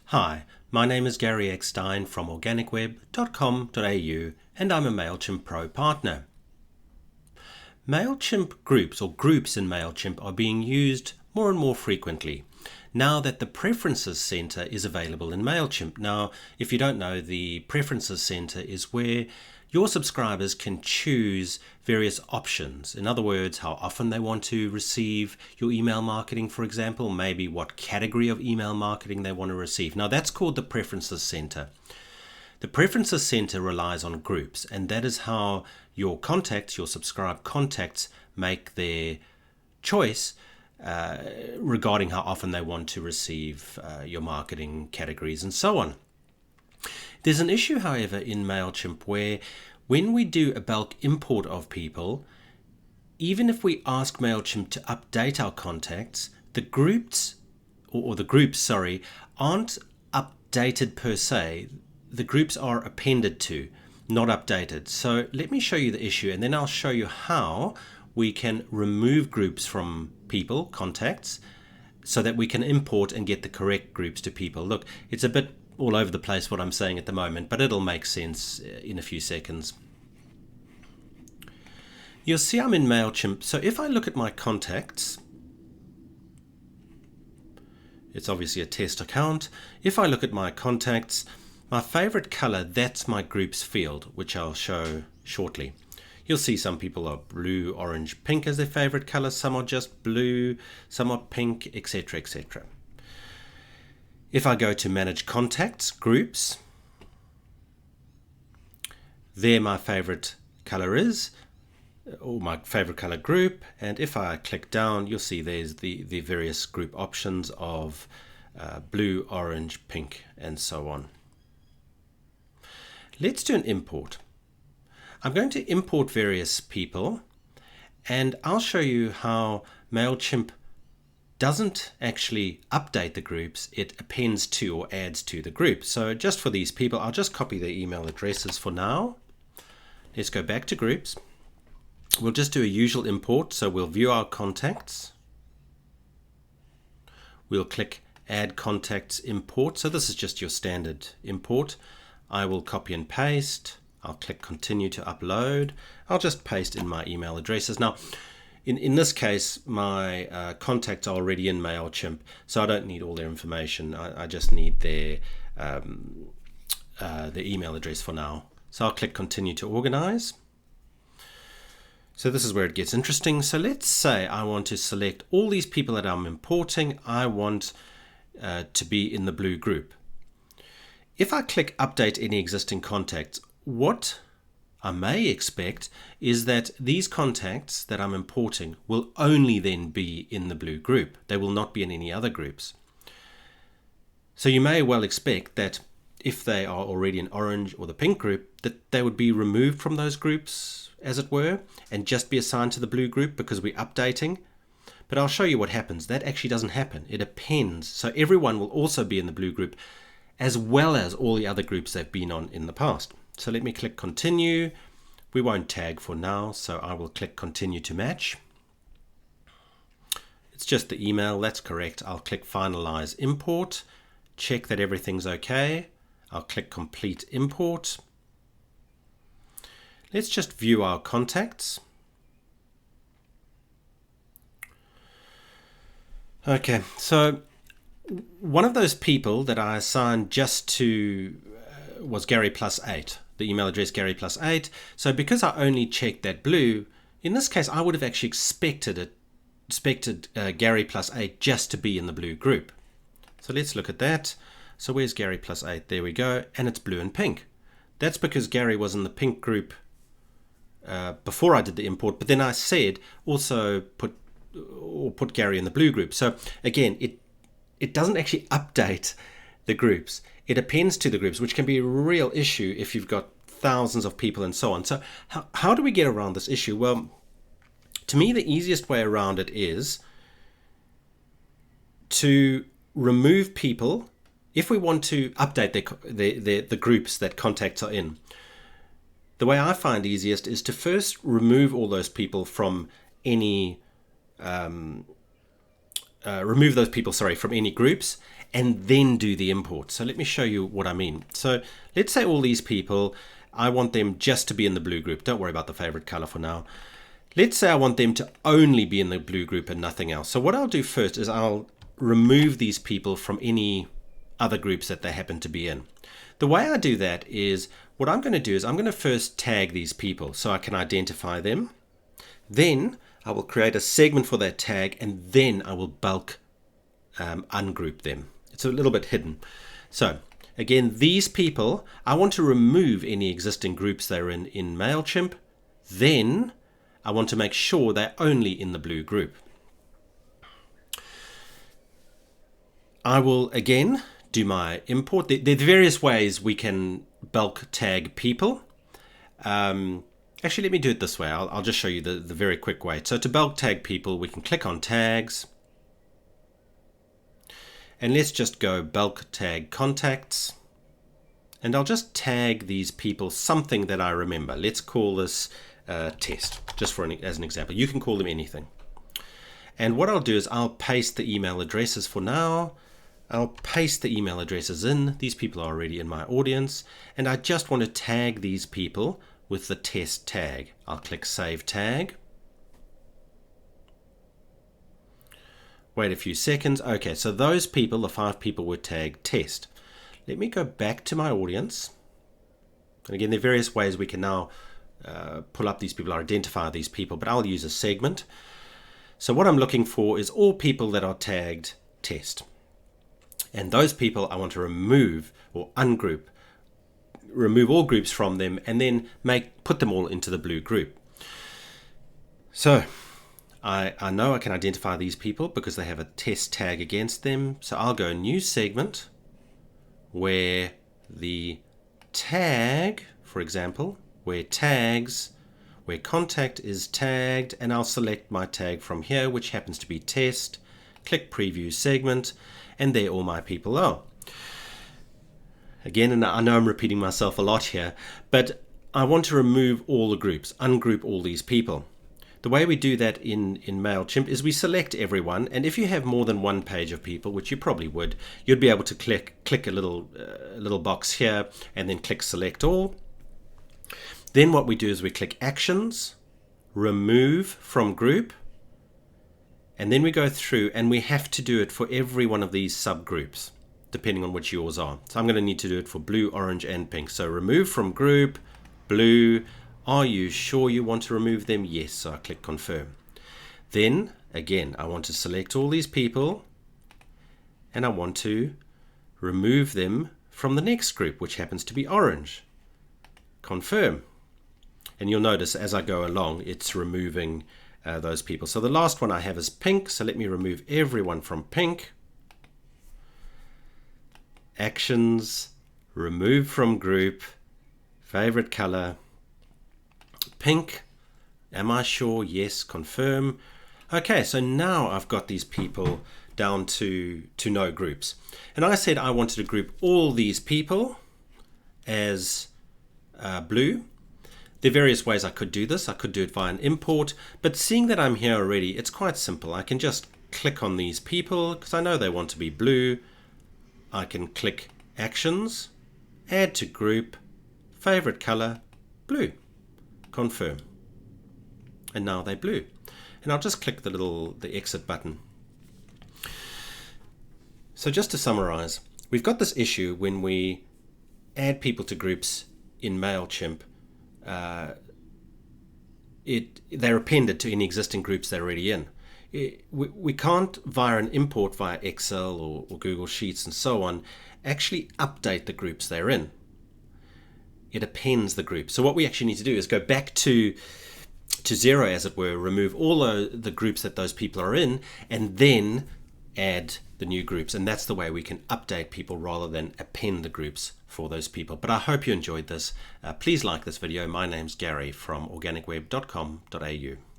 Hi, my name is Gary Eckstein from organicweb.com.au and I'm a Mailchimp Pro partner. Mailchimp groups or groups in Mailchimp are being used more and more frequently now that the Preferences Center is available in Mailchimp. Now, if you don't know, the Preferences Center is where your subscribers can choose various options. In other words, how often they want to receive your email marketing, for example, maybe what category of email marketing they want to receive. Now, that's called the Preferences Center. The Preferences Center relies on groups, and that is how your contacts, your subscribed contacts, make their choice regarding how often they want to receive your marketing categories and so on. There's an issue, however, in Mailchimp where when we do a bulk import of people, even if we ask Mailchimp to update our contacts, the groups, aren't updated per se. The groups are appended to, not updated. So let me show you the issue, and then I'll show you how we can remove groups from people, contacts, so that we can import and get the correct groups to people. Look, it's a bit all over the place what I'm saying at the moment, but it'll make sense in a few seconds. You'll see I'm in Mailchimp. So if I look at my contacts, it's obviously a test account. If I look at my contacts, my favorite color, that's my groups field, which I'll show shortly. You'll see some people are blue, orange, pink as their favorite color. Some are just blue, some are pink, etc., etc. If I go to Manage Contacts, Groups, there my favorite color is, or my favorite color group. And if I click down, you'll see there's the various group options of blue, orange, pink, and so on. Let's do an import. I'm going to import various people, and I'll show you how Mailchimp doesn't actually update the groups, it appends to or adds to the group. So just for these people, I'll just copy their email addresses for now. Let's go back to groups. We'll just do a usual import. So we'll view our contacts. We'll click Add Contacts Import. So this is just your standard import. I will copy and paste. I'll click Continue to upload. I'll just paste in my email addresses. Now, in this case, my contacts are already in Mailchimp, so I don't need all their information. I just need their email address for now. So I'll click Continue to organize. So this is where it gets interesting. So let's say I want to select all these people that I'm importing. I want to be in the blue group. If I click Update Any Existing Contacts, what I may expect is that these contacts that I'm importing will only then be in the blue group. They will not be in any other groups. So you may well expect that if they are already in orange or the pink group, that they would be removed from those groups, as it were, and just be assigned to the blue group because we're updating. But I'll show you what happens. That actually doesn't happen. It appends. So everyone will also be in the blue group, as well as all the other groups they've been on in the past. So let me click Continue. We won't tag for now, so I will click Continue to Match. It's just the email, that's correct. I'll click Finalize Import, check that everything's okay. I'll click Complete Import. Let's just view our contacts. Okay, so one of those people that I assigned just to was Gary plus 8, the email address Gary plus 8. So because I only checked that blue, in this case I would have actually expected Gary plus 8 just to be in the blue group. So let's look at that. So where's Gary plus 8? There we go, and it's blue and pink. That's because Gary was in the pink group before I did the import, but then I said also put Gary in the blue group. So again, it doesn't actually update the groups. It appends to the groups, which can be a real issue if you've got thousands of people and so on. So how do we get around this issue? Well, to me, the easiest way around it is to remove people if we want to update the groups that contacts are in. The way I find easiest is to first remove all those people from any remove those people, sorry, from any groups, and then do the import. So let me show you what I mean. So let's say all these people, I want them just to be in the blue group. Don't worry about the favorite color for now. Let's say I want them to only be in the blue group and nothing else. So what I'll do first is I'll remove these people from any other groups that they happen to be in. The way I do that is, what I'm going to do is I'm going to first tag these people so I can identify them. Then I will create a segment for that tag, and then I will bulk ungroup them. It's a little bit hidden. So again, these people, I want to remove any existing groups they're in Mailchimp. Then I want to make sure they're only in the blue group. I will again do my import. There are various ways we can bulk tag people. Actually, let me do it this way. I'll just show you the very quick way. So to bulk tag people, we can click on tags. And let's just go bulk tag contacts. And I'll just tag these people something that I remember. Let's call this test, just as an example. You can call them anything. And what I'll do is I'll paste the email addresses for now. I'll paste the email addresses in. These people are already in my audience. And I just want to tag these people with the test tag. I'll click Save Tag. Wait a few seconds. Okay, so those people, the 5 people, were tagged test. Let me go back to my audience. And again, there are various ways we can now pull up these people or identify these people, but I'll use a segment. So what I'm looking for is all people that are tagged test. And those people I want to remove or ungroup, remove all groups from them, and then put them all into the blue group. So I know I can identify these people because they have a test tag against them. So I'll go New Segment, where the tag, for example, where contact is tagged, and I'll select my tag from here, which happens to be test, click Preview Segment, and there all my people are. Again, and I know I'm repeating myself a lot here, but I want to remove all the groups, ungroup all these people. The way we do that in Mailchimp is we select everyone, and if you have more than one page of people, which you probably would, you'd be able to click a little box here and then click Select All. Then what we do is we click Actions, Remove from Group, and then we go through and we have to do it for every one of these subgroups, depending on which yours are. So I'm going to need to do it for blue, orange, and pink. So remove from group, blue. Are you sure you want to remove them? Yes, so I click Confirm. Then, again, I want to select all these people, and I want to remove them from the next group, which happens to be orange. Confirm. And you'll notice as I go along, it's removing those people. So the last one I have is pink, so let me remove everyone from pink. Actions, remove from group, favorite color, pink. Am I sure? Yes, confirm. Okay, so now I've got these people down to no groups. And I said I wanted to group all these people as blue. There are various ways I could do this. I could do it via an import, but seeing that I'm here already, it's quite simple. I can just click on these people because I know they want to be blue. I can click Actions, Add to Group, Favorite Color, Blue. Confirm. And now they're blue. And I'll just click the exit button. So just to summarize, we've got this issue when we add people to groups in Mailchimp. They're appended to any existing groups they're already in. We can't, via an import via Excel or Google Sheets and so on, actually update the groups they're in. It appends the group. So what we actually need to do is go back to zero, as it were, remove all the groups that those people are in, and then add the new groups. And that's the way we can update people rather than append the groups for those people. But I hope you enjoyed this. Please like this video. My name's Gary from organicweb.com.au.